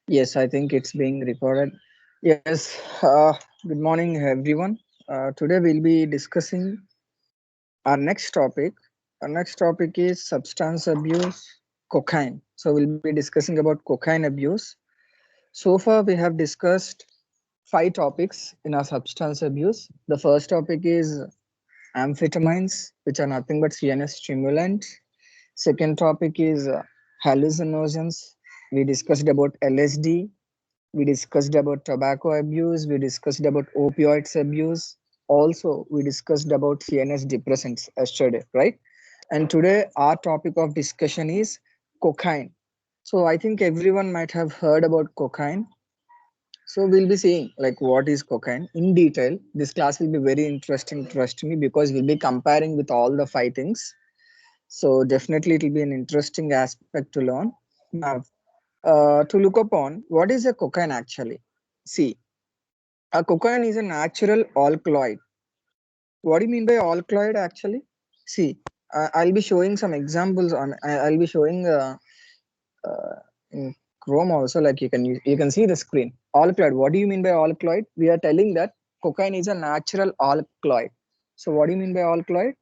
Yes, I think it's being recorded. Yes, good morning, everyone. Today we'll be discussing our next topic. Our next topic is substance abuse, cocaine. So we'll be discussing about cocaine abuse. So far, we have discussed five topics in our substance abuse. The first topic is amphetamines, which are nothing but CNS stimulants. Second topic is hallucinogens. We discussed about LSD. We discussed about tobacco abuse. We discussed about opioids abuse. Also, we discussed about CNS depressants yesterday, right? And today, our topic of discussion is cocaine. So, I think everyone might have heard about cocaine. So, we'll be seeing like what is cocaine in detail. This class will be very interesting, trust me, because we'll be comparing with all the five things. So, definitely, it will be an interesting aspect to learn. Now, to look upon what is a cocaine actually. See, a cocaine is a natural alkaloid. What do you mean by alkaloid actually? See, I'll be showing some examples on. I'll be showing uh, in Chrome also. Like you can see the screen. Alkaloid. What do you mean by alkaloid? We are telling that cocaine is a natural alkaloid. So what do you mean by alkaloid?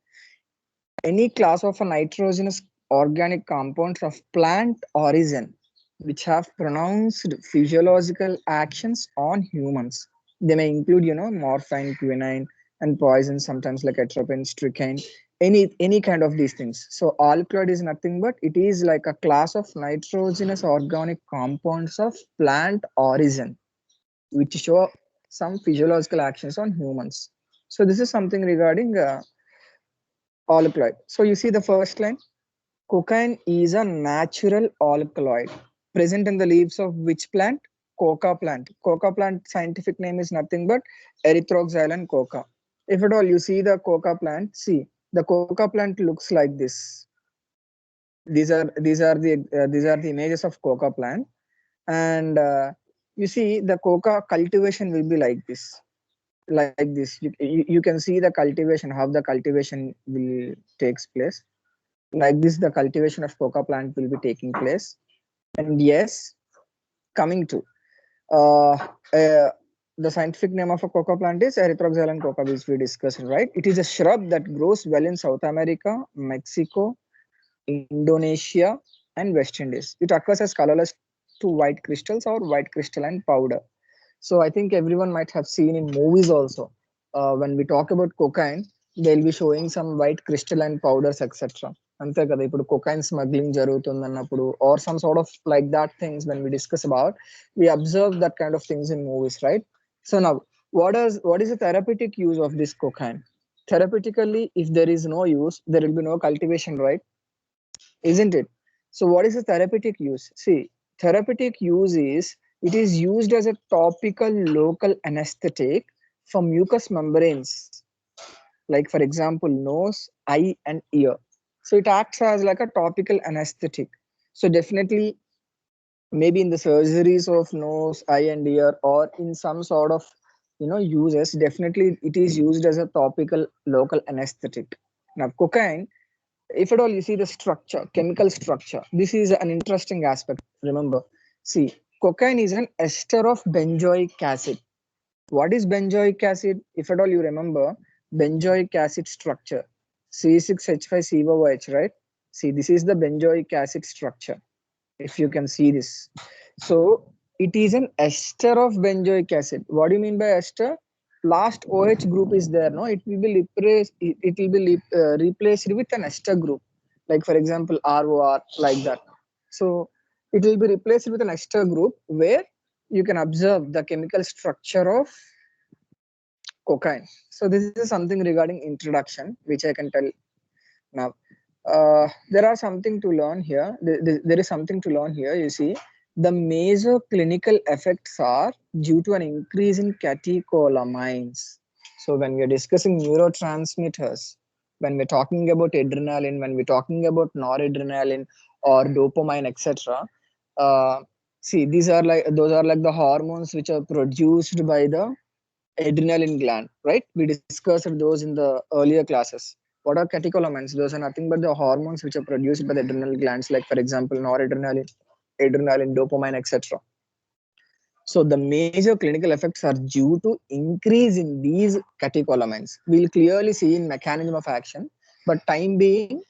Any class of a nitrogenous organic compounds of plant origin which have pronounced physiological actions on humans. They may include, morphine, quinine, and poison, sometimes like atropine, strychnine, any kind of these things. So alkaloid is nothing but it is like a class of nitrogenous organic compounds of plant origin which show some physiological actions on humans. So this is something regarding alkaloid. So you see the first line. Cocaine is a natural alkaloid present in the leaves of which plant? Coca plant. Coca plant scientific name is nothing but Erythroxylon coca. If at all you see the coca plant, see the coca plant looks like this. These are the images of coca plant, and you see the coca cultivation will be like this. You can see the cultivation, how the cultivation will takes place like this. The cultivation of coca plant will be taking place. And yes, coming to uh, uh, the scientific name of a coca plant is Erythroxylon coca, which we discussed, right? It is a shrub that grows well in South America, Mexico, Indonesia, and West Indies. It occurs as colorless to white crystals or white crystalline powder. So I think everyone might have seen in movies also. When we talk about cocaine, they'll be showing some white crystalline powders, etc. అంతే కదా ఇప్పుడు cocaine smuggling జరుగుతుంది అన్నప్పుడు or some sort of like that things when we discuss about, we observe that kind of things in movies, right? So now, what is the therapeutic use of this cocaine? Therapeutically, if there is no use, there will be no cultivation, right? Isn't it? So what is the therapeutic use? See, therapeutic use is it is used as a topical local anesthetic for mucous membranes, like for example, nose, eye, and ear. So it acts as like a topical anesthetic. So definitely, maybe in the surgeries of nose, eye, and ear, or in some sort of uses, definitely it is used as a topical local anesthetic. Now, cocaine, if at all you see the structure, chemical structure, this is an interesting aspect. Remember, see, cocaine is an ester of benzoic acid. What is benzoic acid? If at all you remember, benzoic acid structure, C6H5COOH, right? See, this is the benzoic acid structure. If you can see this, so it is an ester of benzoic acid. What do you mean by ester? Last OH group is there, no? It will be replaced. It will be replaced with an ester group, like for example ROR, like that. So it will be replaced with an ester group where you can observe the chemical structure of cocaine. So this is something regarding introduction, which I can tell now. There are something to learn here. There is something to learn here. You see, the major clinical effects are due to an increase in catecholamines. So when we are discussing neurotransmitters, when we're talking about adrenaline, when we're talking about noradrenaline or dopamine, etc. Uh, see, those are like the hormones which are produced by the adrenaline gland, right? We discussed those in the earlier classes. What are catecholamines? Those are nothing but the hormones which are produced by the adrenal glands, like for example, noradrenaline, adrenaline, dopamine, etc. So the major clinical effects are due to increase in these catecholamines. We'll clearly see in mechanism of action, but time being,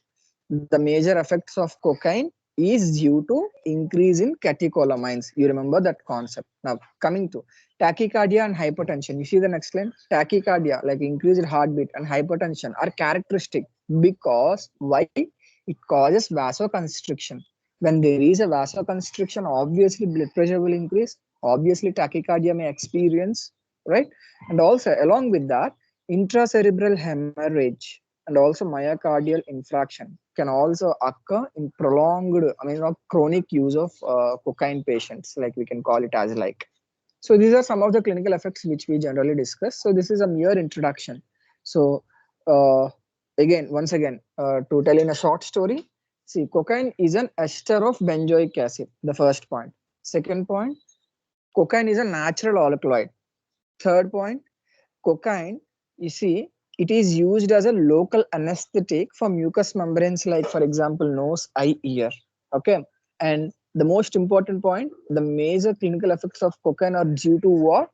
the major effects of cocaine is due to increase in catecholamines. You remember that concept. Now coming to tachycardia and hypertension. You see the next line. Tachycardia, like increased heartbeat, and hypertension are characteristic because why? It causes vasoconstriction. When there is a vasoconstriction, obviously blood pressure will increase. Obviously tachycardia may experience, right? And also along with that, intracerebral hemorrhage and also myocardial infarction can also occur in prolonged, chronic use of cocaine patients, like we can call it as like. So these are some of the clinical effects which we generally discuss. So this is a mere introduction. So uh, once again, to tell in a short story, see, cocaine is an ester of benzoic acid. The first point. Second point, cocaine is a natural alkaloid. Third point, cocaine, you see, it is used as a local anesthetic for mucous membranes, like for example nose, eye, ear. Okay. And the most important point, the major clinical effects of cocaine are due to what?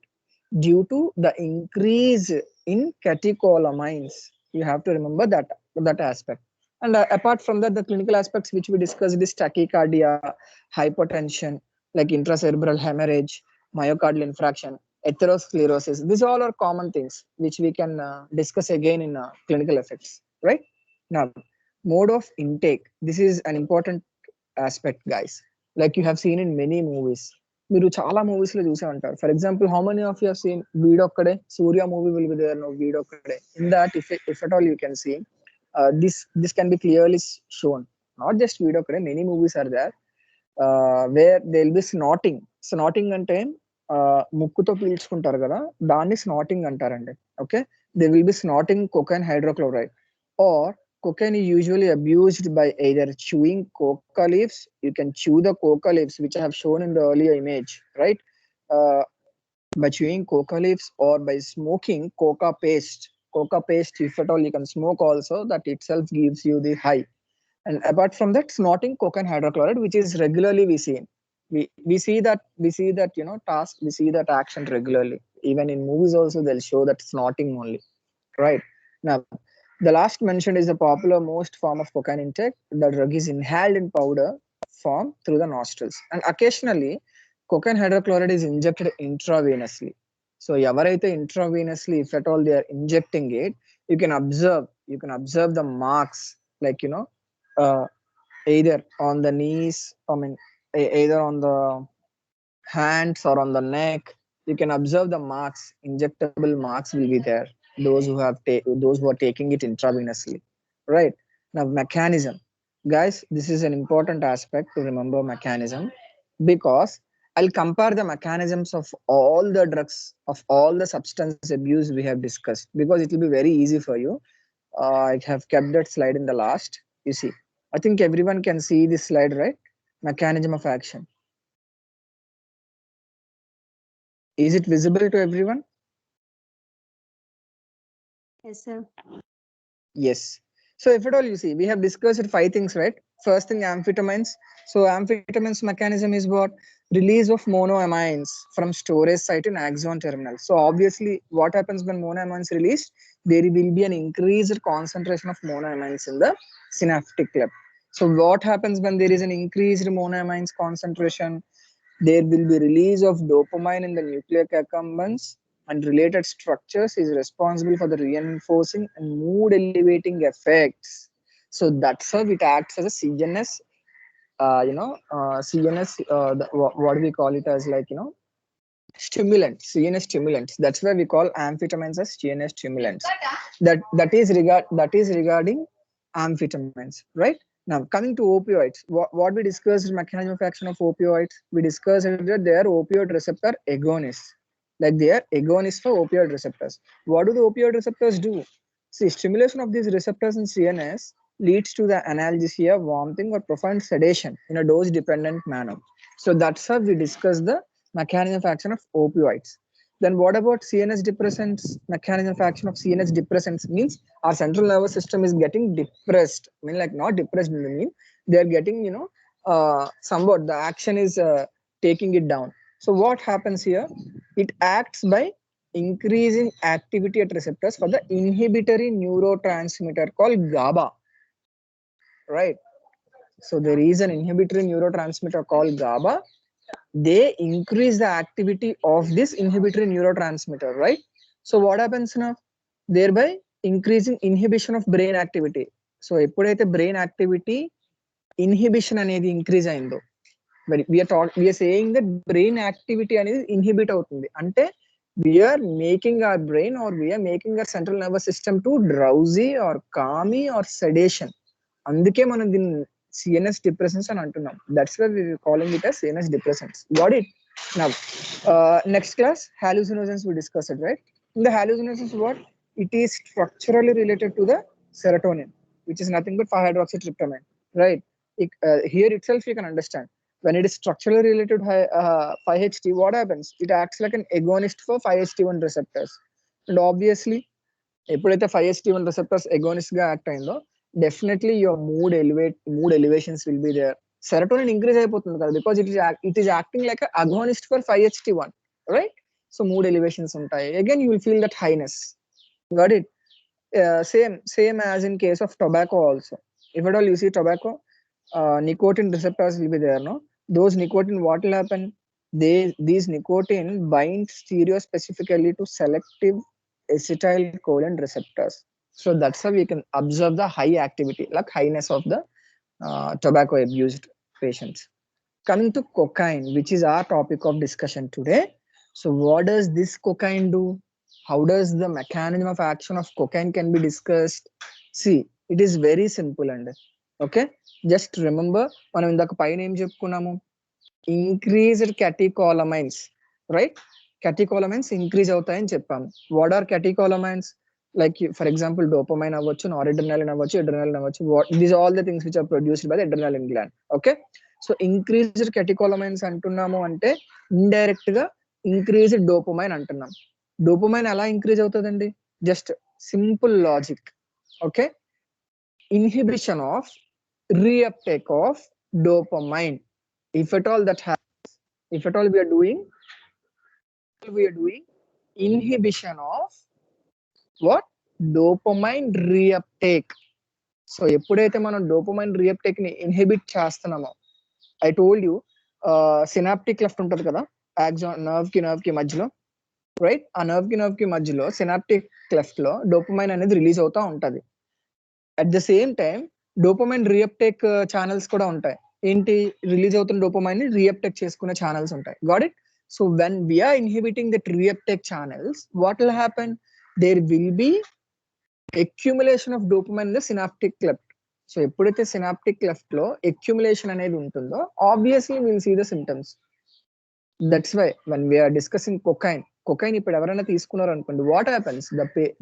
Due to the increase in catecholamines. You have to remember that aspect. And apart from that, the clinical aspects which we discussed is tachycardia, hypertension, like intracerebral hemorrhage, myocardial infarction, atherosclerosis. These all are common things which we can discuss again in clinical effects, right? Now, mode of intake. This is an important aspect, guys. Like you have seen in many movies. మీరు చాలా movies లో చూసే ఉంటారు. For example, how many of you have seen Veedokkade? Suriya movie will be there, no Veedokkade. In that, if at all you can see, this can be clearly shown. Not just వీడొక్కడే, many movies are there where there will be snorting. Snorting అంటే ముక్కుతో పీల్చుకుంటారు కదా, దాన్ని స్నాటింగ్ అంటారండి. Okay, they will be స్నాటింగ్ cocaine hydrochloride. Or cocaine is usually abused by either chewing coca leaves. You can chew the coca leaves, which I have shown in the earlier image, right? uh, by chewing coca leaves or by smoking coca paste. Coca paste, if at all you can smoke also, that itself gives you the high. And apart from that, snorting cocaine hydrochloride, which is regularly we see. We see that task, we see that action regularly. Even in movies also, they'll show that snorting only, right? Now, the last mentioned is the popular most form of cocaine intake. The drug is inhaled in powder form through the nostrils, and occasionally cocaine hydrochloride is injected intravenously. So ఎవరైతే intravenously, if at all they are injecting it, you can observe the marks, like uh, either on the knees, either on the hands or on the neck. You can observe the marks. Injectable marks will be there, those who are taking it intravenously, right? Now, mechanism. Guys, this is an important aspect to remember, mechanism, because I'll compare the mechanisms of all the drugs, of all the substance abuse we have discussed, because it will be very easy for you. I have kept that slide in the last. You see, I think everyone can see this slide, right? Mechanism of action. Is it visible to everyone? Yes, sir. Yes. So if at all, you see, we have discussed five things, right? First thing, amphetamines. So amphetamines mechanism is what? Release of monoamines from storage site in axon terminal. So obviously, what happens when monoamines released? There will be an increased concentration of monoamines in the synaptic cleft. So what happens when there is an increased monoamines concentration? There will be release of dopamine in the nucleic accumbens and related structures is responsible for the reinforcing and mood elevating effects. So that's how it acts as a CNS, CNS, what do we call it as, like, stimulant, CNS stimulants. That's why we call amphetamines as CNS stimulants. That is regarding amphetamines, right? Now coming to opioids, what we discussed mechanism of action of opioids. We discussed that they are opioid receptor agonists, like they are agonists for opioid receptors. What do the opioid receptors do? See, stimulation of these receptors in CNS leads to the analgesia, vomiting, or profound sedation in a dose dependent manner. So that's how we discuss the mechanism of action of opioids. Then what about CNS depressants? Mechanism of action of CNS depressants means our central nervous system is getting depressed. I mean, like, not depressed in the mean, they are getting, somewhat the action is taking it down. So what happens here? It acts by increasing activity at receptors for the inhibitory neurotransmitter called GABA, right? So there is an inhibitory neurotransmitter called GABA. They increase the activity of this inhibitory neurotransmitter, right? So what happens now? Thereby increasing inhibition of brain activity. So ఎప్పుడైతే brain activity inhibition అనేది increase అయిందో, మరి we are saying that brain activity అనేది inhibit అవుతుంది అంటే we are making our brain or we are making our central nervous system to drowsy or calmy or sedation. అందుకే మనం దీన్ని CNS depressants అని అంటున్నాం. That's why we are calling it as CNS depressants. Got it? Now, next class, hallucinogens we discussed it, right? In the hallucinogens, what? It is structurally related to the serotonin, which is nothing but 5-hydroxytryptamine, right? Here itself you can understand. When it is structurally related to 5-HT, what happens? It acts like an agonist for 5-HT1 receptors. And obviously, ఎప్పుడైతే 5-HT1 receptors agonist గా act అయిందో definitely your mood elevations will be there. Serotonin increase అయిపోతుంది కదా, because it is acting like agonist for 5-HT1, right? So mood elevations ఉంటాయి. Again you will feel that highness. Got it? Same as in case of tobacco also. If at all you see tobacco, nicotine receptors will be there, no? Those nicotine, what will happen? These nicotine bind stereospecifically to selective acetylcholine receptors. So that's how we can observe the high activity, like highness of the tobacco abused patients. Coming to cocaine, which is our topic of discussion today. So what does this cocaine do? How does the mechanism of action of cocaine can be discussed? See, it is very simple and okay. Just remember, మనం ఇందాక పైన ఏం చెప్పుకున్నాము? Increased catecholamines, right? Catecholamines increase అవుతాయని చెప్పాము. What are catecholamines? Like for example, dopamine అవ్వచ్చు, noradrenaline అవ్వచ్చు, adrenaline అవ్వచ్చు. These are all the things which are produced by the adrenaline gland. Okay. So increased catecholamines అంటున్నాము అంటే ఇండైరెక్ట్ గా increased dopamine అంటున్నాం. Dopamine ఎలా ఇంక్రీజ్ అవుతుందండి? Just simple logic. Okay, inhibition of reuptake of dopamine. If at all that happens, if at all we are doing inhibition of what? Dopamine reuptake. So ఎప్పుడైతే మనం dopamine reuptake ని inhibit చేస్తున్నామో, I told you synaptic cleft ఉంటుంది కదా, axon nerve కి మధ్యలో, right? ఆ nerve కి మధ్యలో సినాప్టిక్ క్లెఫ్ట్ లో డోపమైన్ అనేది రిలీజ్ అవుతా ఉంటది. At the same time dopamine reuptake channels కూడా ఉంటాయి. ఏంటి? రిలీజ్ అవుతున్న డోపమైన్ ని రీఅప్టేక్ చేసుకునే ఛానల్స్ ఉంటాయి. Got it? So when we are inhibiting that reuptake channels, what will happen? There will be accumulation of dopamine in the synaptic cleft. So ఎప్పుడైతే synaptic cleft లో accumulation అనేది ఉంటుందో, obviously will see the symptoms. That's why when we are discussing cocaine ఇప్పుడు ఎవరైనా తీసుకున్నారు అనుకోండి, what happens?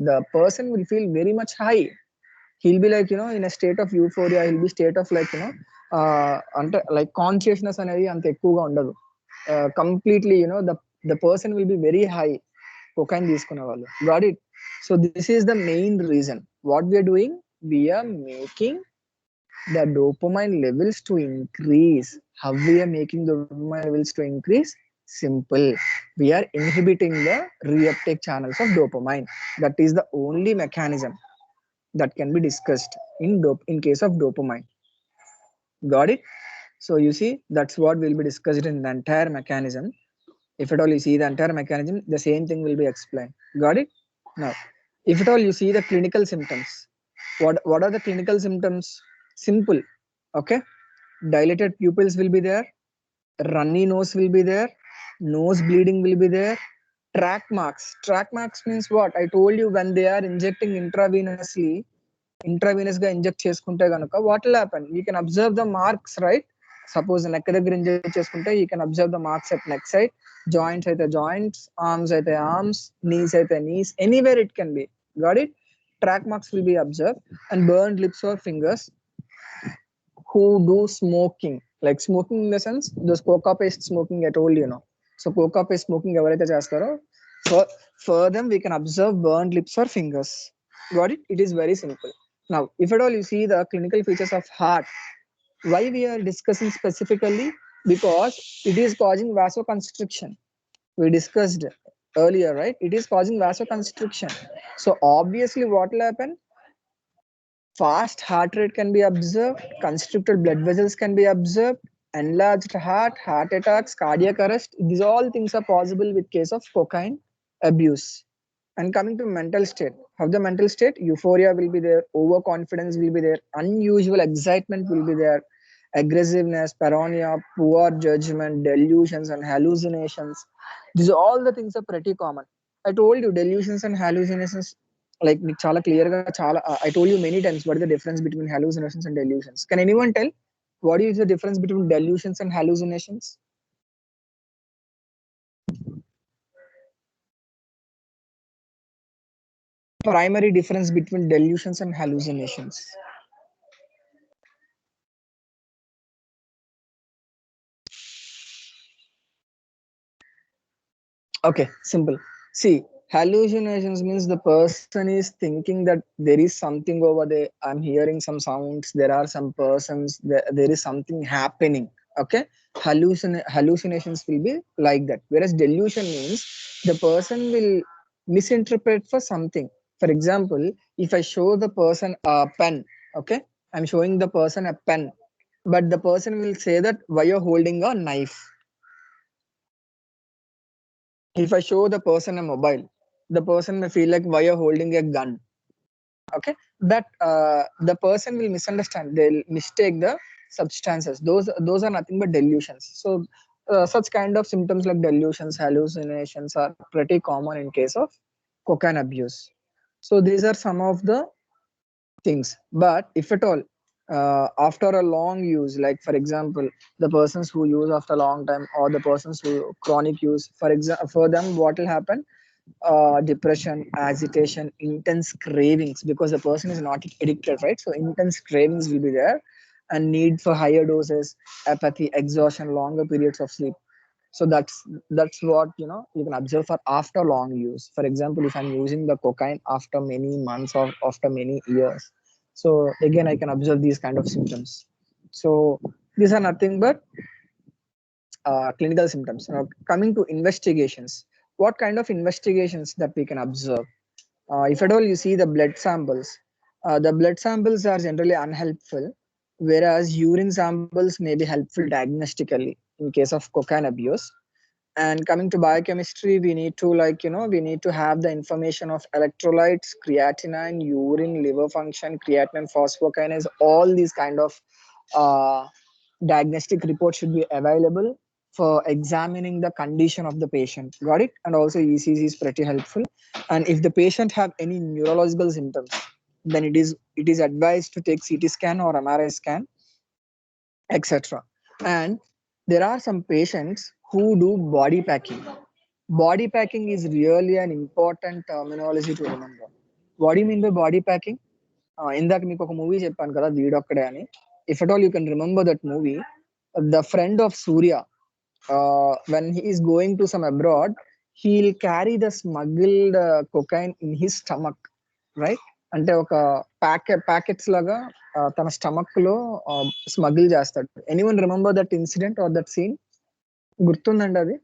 The person will feel very much high. He'll be like in a state of euphoria, he'll be state of like అంటే like consciousness అనేది అంత ఎక్కువగా ఉండదు. Completely the person will be very high cocaine తీసుకునే వాళ్ళు. Got it? So this is the main reason. What we are doing? We are making the dopamine levels to increase. How we are making the dopamine levels to increase? Simple. We are inhibiting the reuptake channels of dopamine. That is the only mechanism that can be discussed in case of dopamine. Got it? So you see, that's what will be discussed in the entire mechanism. If at all you see the entire mechanism, the same thing will be explained. Got it? Now, if at all you see the clinical symptoms, what are the clinical symptoms? Simple. Okay, dilated pupils will be there, runny nose will be there, nose bleeding will be there, track marks means what? I told you, when they are injecting intravenous గా inject చేసుకుంటే గనుక what will happen? You can observe the marks, right? Suppose neck దగ్గర inject చేసుకుంటే you can observe the marks at neck side, joints అయితే joints, arms అయితే arms, knees అయితే knees, anywhere it can be. Got it? Track marks will be observed. And burned lips or fingers who do smoking, like smoking in the sense those coca paste smoking I told you. So coca paste smoking ఎవరైతే చేస్తారో, for them we can observe burned lips or fingers. Got it? It is very simple. Now, if at all you see the clinical features of heart, why we are discussing specifically because it is causing vasoconstriction. We discussed earlier, right? It is causing vasoconstriction. So obviously what will happen? Fast heart rate can be observed, constricted blood vessels can be observed, enlarged heart, heart attacks, cardiac arrest. These all things are possible with case of cocaine abuse. And coming to mental state, how the mental state? Euphoria will be there, overconfidence will be there, unusual excitement will be there, aggressiveness, paranoia, poor judgment, delusions, and hallucinations. These all the things are pretty common. I told you delusions and hallucinations like మీకు చాలా clear గా చాలా I told you many times what is the difference between hallucinations and delusions. Can anyone tell what is the difference between delusions and hallucinations? Primary difference between delusions and hallucinations. Okay, simple. See, hallucinations means the person is thinking that there is something over there. I'm hearing some sounds. There are some persons. There is something happening. Okay, hallucinations will be like that. Whereas delusion means the person will misinterpret for something. For example, if I show the person a pen, okay, I'm showing the person a pen, but the person will say that why you're holding a knife. If I show the person a mobile, the person may feel like why you're holding a gun. Okay, that the person will misunderstand. They'll mistake the substances. Those are nothing but delusions. So such kind of symptoms like delusions, hallucinations are pretty common in case of cocaine abuse. So these are some of the things. But if at all, after a long use, like for example, the persons who use after a long time, or the persons who chronic use, for example, for them, what will happen? Depression, agitation, intense cravings, because the person is not addicted, right? So intense cravings will be there, and need for higher doses, apathy, exhaustion, longer periods of sleep. So that's what you can observe for after long use. For example, if I'm using the cocaine after many months or after many years, so again I can observe these kind of symptoms. So these are nothing but clinical symptoms. Now coming to investigations, what kind of investigations that we can observe? If at all you see the blood samples are generally unhelpful, whereas urine samples may be helpful diagnostically in case of cocaine abuse. And coming to biochemistry, we need to we need to have the information of electrolytes, creatinine, urine, liver function, creatinine, phosphokinase, all these kind of uh, diagnostic reports should be available for examining the condition of the patient. Got it? And also ECG is pretty helpful. And if the patient have any neurological symptoms, then it is advised to take CT scan or MRI scan, etc. And there are some patients who do body packing. Body packing is really an important terminology to remember. What do you mean by body packing? ఇందాక మీకు ఒక movie చెప్పాను కదా వీడొక్కడే అని. If at all you can remember that movie, the friend of Surya, when he is going to some abroad, he'll carry the smuggled cocaine in his stomach, right? అంటే ఒక packets లాగా తన స్టమక్ లో smuggle చేస్తాడు. Anyone remember that incident or that scene? గుర్తుందండి అది?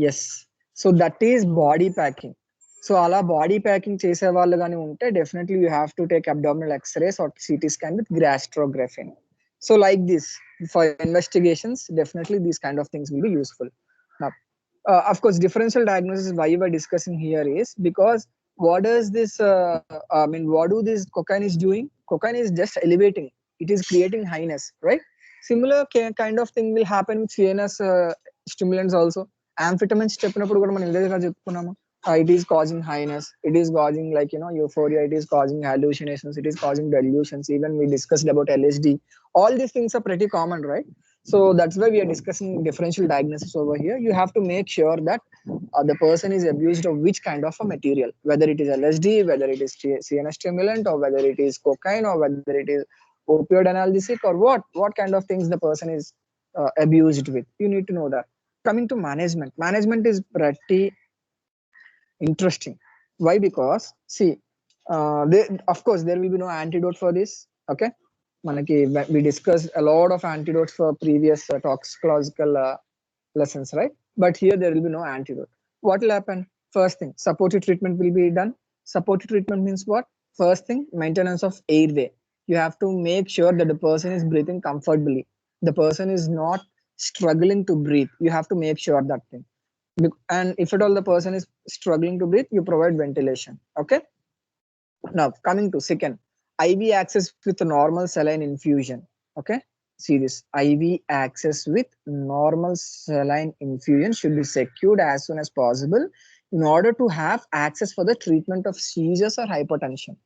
Yes. So that is body packing. So అలా body packing చేసే వాళ్ళు కానీ ఉంటే definitely you have to take abdominal x-rays or CT scan with Gastrografin. So like this, for investigations, definitely these kind of things will be useful. Now, of course, differential diagnosis why we're discussing here is because what does this? I mean, what do this cocaine is doing? Cocaine is just elevating. It is creating highness, right? Similar kind of thing will happen with CNS stimulants also. Amphetamines చెప్పినప్పుడు కూడా మనం ఇదే చెప్పుకున్నాము. It is causing highness, it is causing euphoria, it is causing hallucinations, it is causing delusions. Even we discussed about LSD. All these things are pretty common, right? So that's why we are discussing differential diagnosis over here. You have to make sure that the person is abused of which kind of a material, whether it is LSD, whether it is CNS stimulant, or whether it is cocaine, or whether it is opioid analgesic, or what kind of things the person is abused with. You need to know that. Coming to management is pretty interesting. Why? Because see, of course there will be no antidote for this. Okay, We discussed a lot of antidotes for previous toxicological lessons, right? But here there will be no antidote. What will happen? First thing, supportive treatment will be done. Supportive treatment means what? First thing, maintenance of airway. You have to make sure that the person is breathing comfortably. The person is not struggling to breathe. You have to make sure that thing. And if at all the person is struggling to breathe, you provide ventilation. Okay. Now coming to second, IV access with normal saline infusion. Okay, see this, IV access with normal saline infusion should be secured as soon as possible in order to have access for the treatment of seizures or hypertension.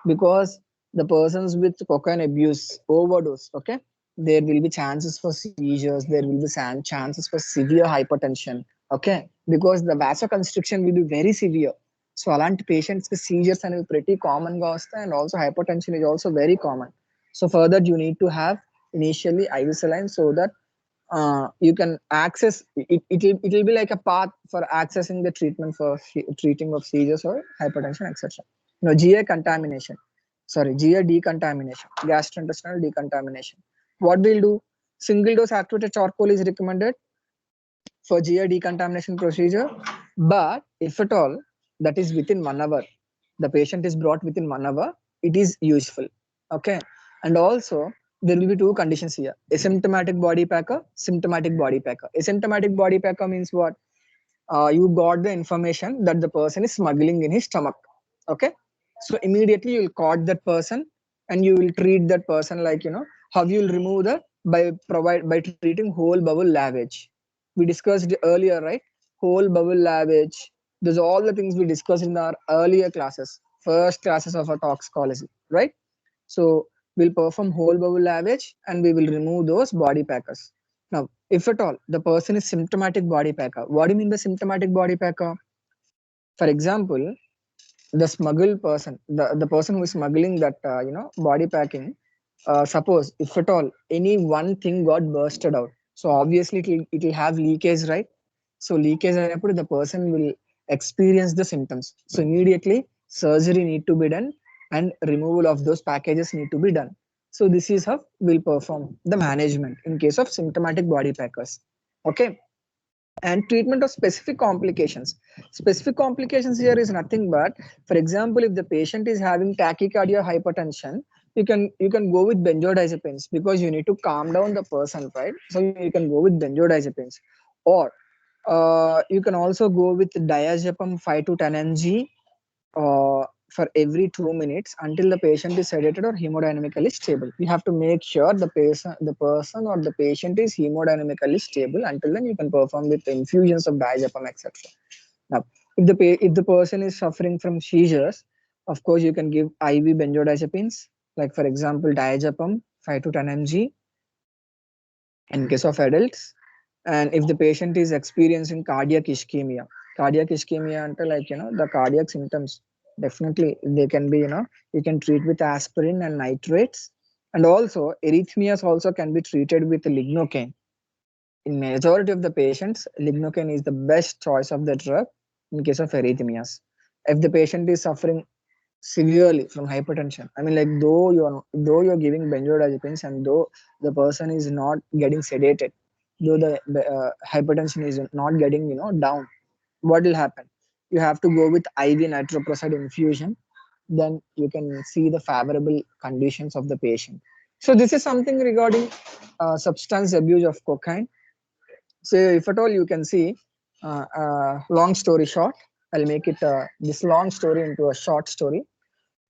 Because the persons with cocaine abuse overdose, okay, there will be chances for seizures, there will be chances for severe hypertension. Okay, because the vasoconstriction will be very severe. So alant patients with seizures and pretty common ghost, and also hypertension is also very common. So for that you need to have initially IV saline so that you can access it will be like a path for accessing the treatment for treating of seizures or hypertension, etc. Now GI contamination, sorry, GI decontamination, gastrointestinal decontamination. What we'll do, single dose activated charcoal is recommended for GI decontamination procedure. But if at all that is within 1 hour, the patient is brought within 1 hour, it is useful. Okay. And also there will be two conditions here: asymptomatic body packer, symptomatic body packer. Asymptomatic body packer means what? You got the information that the person is smuggling in his stomach. Okay, so immediately you'll caught that person and you will treat that person, like, how you'll remove that, by treating whole bowel lavage. We discussed earlier, right? Whole bowel lavage, those are all the things we discussed in our earlier classes, first classes of our toxicology, right? So we'll perform whole bowel lavage and we will remove those body packers. Now, if at all the person is symptomatic body packer, what do you mean by symptomatic body packer? For example, the smuggled person, the person who is smuggling that, body packing, suppose if at all any one thing got bursted out, so obviously it will have leakage, right? So leakage అయినప్పుడు the person will experience the symptoms. So immediately surgery need to be done and removal of those packages need to be done. So this is how we'll perform the management in case of symptomatic body packers. Okay. And treatment of specific complications. Specific complications here is nothing but, for example, if the patient is having tachycardia, hypertension, you can go with benzodiazepines because you need to calm down the person, right? So you can go with benzodiazepines, or you can also go with diazepam 5 to 10 mg for every 2 minutes until the patient is sedated or hemodynamically stable. You have to make sure the person or the patient is hemodynamically stable. Until then, you can perform with infusions of diazepam, etc. Now, if the person is suffering from seizures, of course, you can give IV benzodiazepines, like for example, diazepam 5 to 10 mg in case of adults. And if the patient is experiencing cardiac ischemia until, like, the cardiac symptoms, definitely they can be, you can treat with aspirin and nitrates. And also arrhythmias also can be treated with lignocaine. In majority of the patients, lignocaine is the best choice of the drug in case of arrhythmias. If the patient is suffering severely from hypertension, I mean, like, though you're giving benzodiazepines and though the person is not getting sedated, though the hypertension is not getting, down, what will happen? You have to go with IV nitroprusside infusion. Then you can see the favorable conditions of the patient. So this is something regarding substance abuse of cocaine. So if at all you can see, long story short, I'll make it this long story into a short story.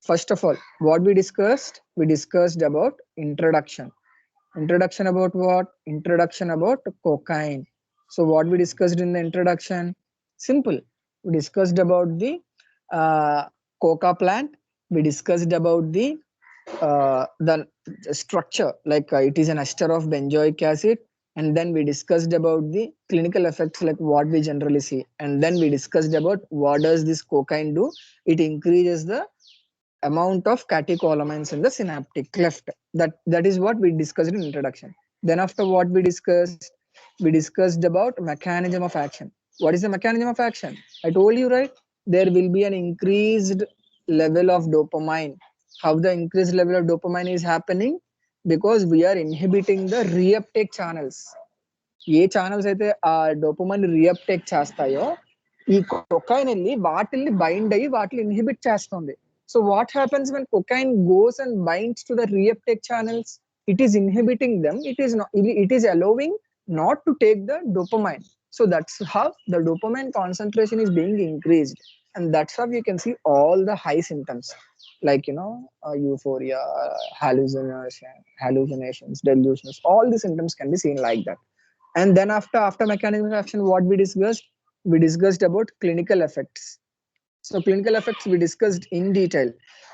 First of all, what we discussed? We discussed about introduction. Introduction about what? Introduction about cocaine. So what we discussed in the introduction? Simple. We discussed about the uh, coca plant. We discussed about the structure, like it is an ester of benzoic acid. And then we discussed about the clinical effects, like what we generally see. And then we discussed about what does this cocaine do. It increases the amount of catecholamines in the synaptic cleft. That is what we discussed in introduction. Then after what we discussed about mechanism of action. What is the mechanism of action? I told you, right? There will be an increased level of dopamine. How the increased level of dopamine is happening? because we are inhibiting the reuptake channels. A channels అయితే ఆ dopamine reuptake చేస్తాయో ఈ cocaine వెళ్ళి వాటిల్ని bind అయ్యి వాటిని inhibit చేస్తుంది. So what happens when cocaine goes and binds to the reuptake channels? It is inhibiting them. It is allowing not to take the dopamine. So that's how the dopamine concentration is being increased, and that's how you can see all the high symptoms like euphoria, hallucinations, delusions. All the symptoms can be seen like that. And then after mechanism of action, what we discussed about clinical effects. So clinical effects we discussed in detail.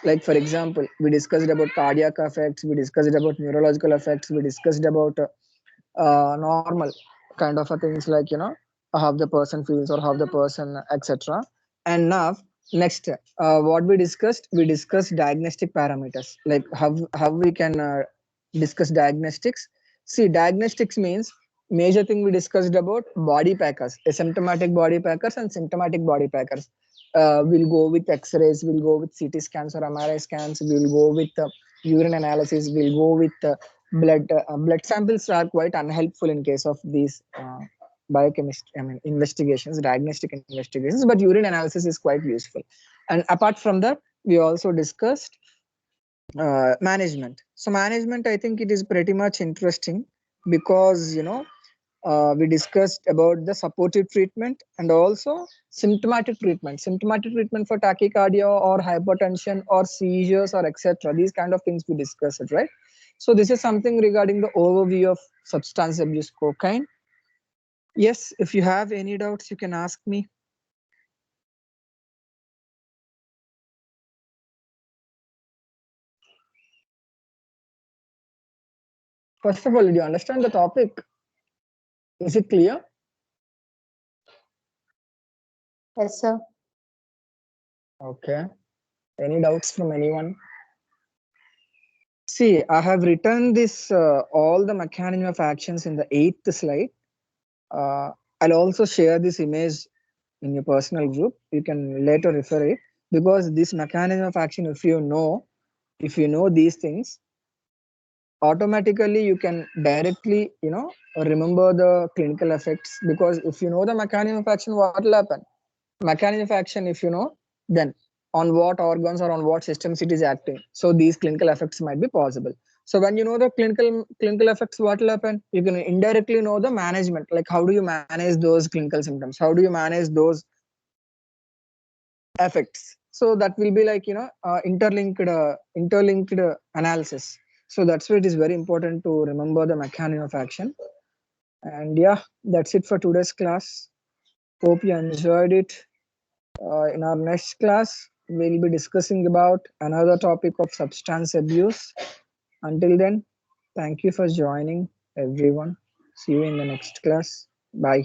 Like for example, we discussed about cardiac effects, we discussed about neurological effects, we discussed about normal kind of a things like how the person feels or how the person etc. And now next, what we discussed diagnostic parameters, like how we can discuss diagnostics. See, diagnostics means major thing we discussed about body packers, asymptomatic body packers and symptomatic body packers. We'll go with x-rays, we'll go with CT scans or MRI scans, we'll go with urine analysis, we'll go with blood samples are quite unhelpful in case of these investigations, diagnostic investigations, but urine analysis is quite useful. And apart from that, we also discussed management. So management, I think it is pretty much interesting because we discussed about the supportive treatment and also symptomatic treatment. Symptomatic treatment for tachycardia or hypertension or seizures or etc. These kind of things we discussed, right? So this is something regarding the overview of substance abuse cocaine. Yes, if you have any doubts, you can ask me. First of all, did you understand the topic? Is it clear? Yes, sir. Okay. Any doubts from anyone? See, I have written this all the mechanism of actions in the 8th slide. I'll also share this image in your personal group. You can later refer it, because this mechanism of action, if you know these things, automatically you can directly remember the clinical effects. Because if you know the mechanism of action, what will happen? Mechanism of action, if you know, then on what organs or on what systems it is acting, so these clinical effects might be possible. So when you know the clinical effects, what will happen? You can indirectly know the management, like how do you manage those clinical symptoms, how do you manage those effects. So that will be like interlinked analysis. So that's why it is very important to remember the mechanism of action. And yeah, that's it for today's class. Hope you enjoyed it. In our next class, we'll be discussing about another topic of substance abuse. Until then, thank you for joining, everyone. See you in the next class. Bye.